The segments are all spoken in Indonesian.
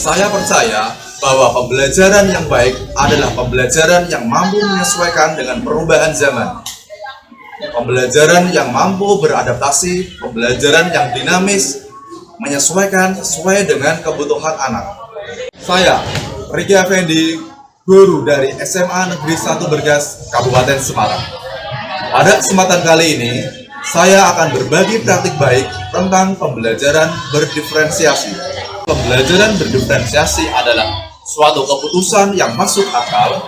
Saya percaya bahwa pembelajaran yang baik adalah pembelajaran yang mampu menyesuaikan dengan perubahan zaman. Pembelajaran yang mampu beradaptasi, pembelajaran yang dinamis, menyesuaikan sesuai dengan kebutuhan anak. Saya, Riki Effendi, guru dari SMA Negeri 1 Bergas, Kabupaten Semarang. Pada kesempatan kali ini, saya akan berbagi praktik baik tentang pembelajaran berdiferensiasi. Pembelajaran berdiferensiasi adalah suatu keputusan yang masuk akal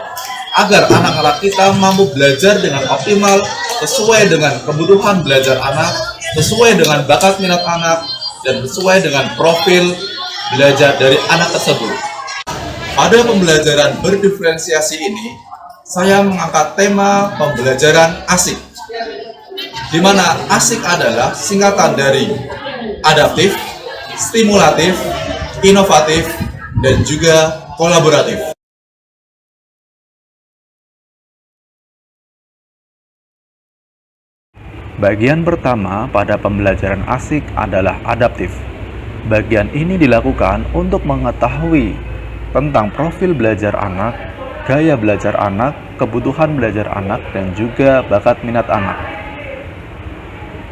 agar anak-anak kita mampu belajar dengan optimal sesuai dengan kebutuhan belajar anak, sesuai dengan bakat minat anak, dan sesuai dengan profil belajar dari anak tersebut. Pada pembelajaran berdiferensiasi ini, saya mengangkat tema pembelajaran asik, di mana asik adalah singkatan dari adaptif, stimulatif, inovatif, dan juga kolaboratif. Bagian pertama pada pembelajaran asik adalah adaptif. Bagian ini dilakukan untuk mengetahui tentang profil belajar anak, gaya belajar anak, kebutuhan belajar anak, dan juga bakat minat anak.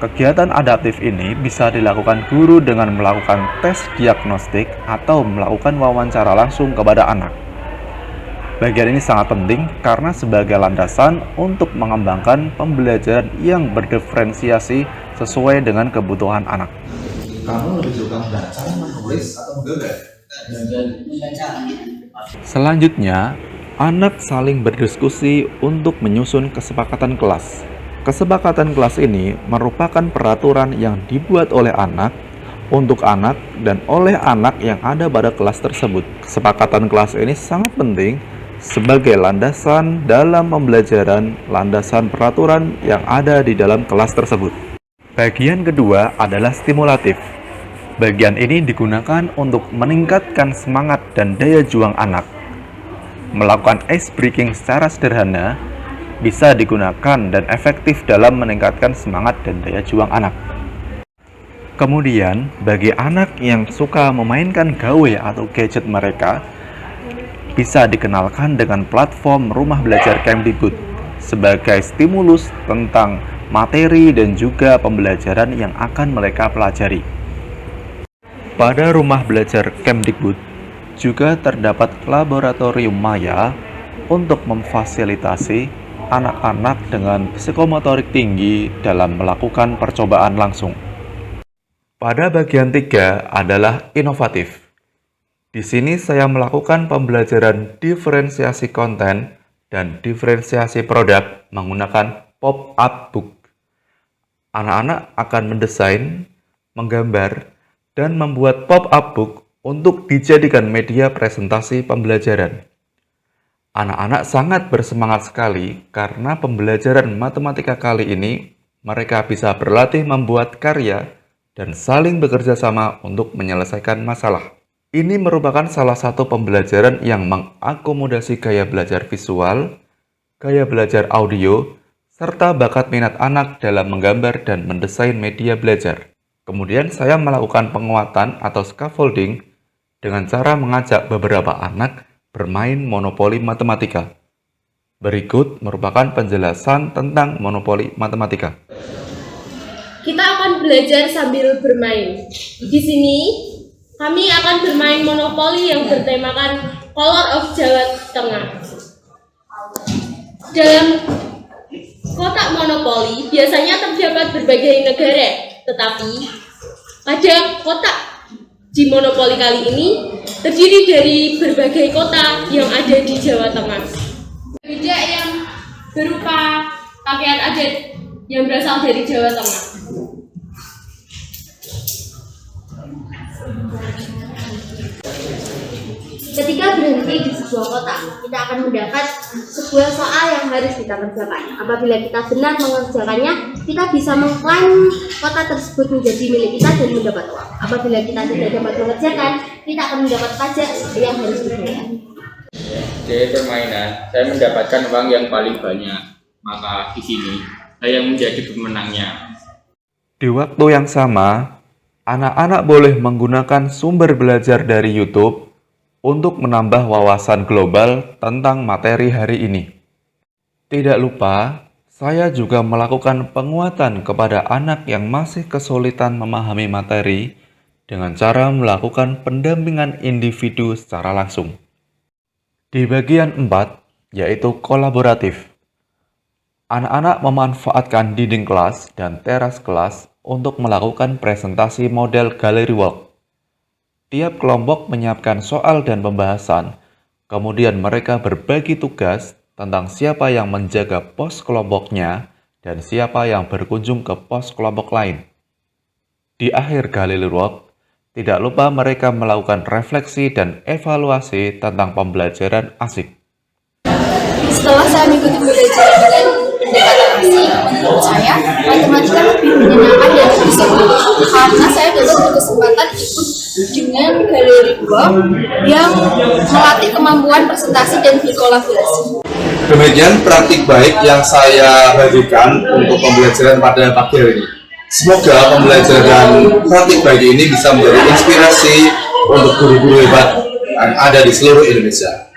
Kegiatan adaptif ini bisa dilakukan guru dengan melakukan tes diagnostik atau melakukan wawancara langsung kepada anak. Bagian ini sangat penting karena sebagai landasan untuk mengembangkan pembelajaran yang berdiferensiasi sesuai dengan kebutuhan anak. Kamu lebih suka membaca, menulis, atau menggambar? Selanjutnya, anak saling berdiskusi untuk menyusun kesepakatan kelas. Kesepakatan kelas ini merupakan peraturan yang dibuat oleh anak, untuk anak, dan oleh anak yang ada pada kelas tersebut. Kesepakatan kelas ini sangat penting sebagai landasan dalam pembelajaran, landasan peraturan yang ada di dalam kelas tersebut. Bagian kedua adalah stimulatif. Bagian ini digunakan untuk meningkatkan semangat dan daya juang anak. Melakukan ice breaking secara sederhana bisa digunakan dan efektif dalam meningkatkan semangat dan daya juang anak. Kemudian, bagi anak yang suka memainkan gawe atau gadget mereka, bisa dikenalkan dengan platform Rumah Belajar Kemdikbud sebagai stimulus tentang materi dan juga pembelajaran yang akan mereka pelajari. Pada Rumah Belajar Kemdikbud juga terdapat laboratorium maya untuk memfasilitasi anak-anak dengan psikomotorik tinggi dalam melakukan percobaan langsung. Pada bagian 3 adalah inovatif. Di sini saya melakukan pembelajaran diferensiasi konten dan diferensiasi produk menggunakan pop-up book. Anak-anak akan mendesain, menggambar, dan membuat pop-up book untuk dijadikan media presentasi pembelajaran. Anak-anak sangat bersemangat sekali karena pembelajaran matematika kali ini mereka bisa berlatih membuat karya dan saling bekerja sama untuk menyelesaikan masalah. Ini merupakan salah satu pembelajaran yang mengakomodasi gaya belajar visual, gaya belajar audio, serta bakat minat anak dalam menggambar dan mendesain media belajar. Kemudian saya melakukan penguatan atau scaffolding dengan cara mengajak beberapa anak bermain monopoli matematika. Berikut merupakan penjelasan tentang monopoli matematika. Kita akan belajar sambil bermain. Di sini kami akan bermain monopoli yang bertemakan Color of Jawa Tengah. Dalam kotak monopoli biasanya terdapat berbagai negara, tetapi pada kotak di monopoli kali ini terdiri dari berbagai kota yang ada di Jawa Tengah. Beda yang berupa pakaian adat yang berasal dari Jawa Tengah. Ketika berhenti di sebuah kota, kita akan mendapat sebuah soal yang harus kita kerjakan. Apabila kita benar mengerjakannya, kita bisa mengklaim kota tersebut menjadi milik kita dan mendapat uang. Apabila kita tidak dapat mengerjakan, kita akan mendapat pajak yang harus dibayar. Di permainan, saya mendapatkan uang yang paling banyak. Maka di sini, saya menjadi pemenangnya. Di waktu yang sama, anak-anak boleh menggunakan sumber belajar dari YouTube untuk menambah wawasan global tentang materi hari ini. Tidak lupa, saya juga melakukan penguatan kepada anak yang masih kesulitan memahami materi dengan cara melakukan pendampingan individu secara langsung. Di bagian 4, yaitu kolaboratif. Anak-anak memanfaatkan dinding kelas dan teras kelas untuk melakukan presentasi model gallery walk. Tiap kelompok menyiapkan soal dan pembahasan, kemudian mereka berbagi tugas tentang siapa yang menjaga pos kelompoknya dan siapa yang berkunjung ke pos kelompok lain. Di akhir gallery walk, tidak lupa mereka melakukan refleksi dan evaluasi tentang pembelajaran asik. Setelah saya mengikuti pembelajaran dengan pendekatan asik, menurut saya matematika lebih menyenangkan dan lebih seru karena saya dapat berkesempatan ikut dengan galeri walk yang melatih kemampuan presentasi dan berkolaborasi. Demikian praktik baik yang saya bagikan untuk pembelajaran pada pagi hari ini. Semoga pembelajaran praktik baik ini bisa menjadi inspirasi untuk guru-guru hebat yang ada di seluruh Indonesia.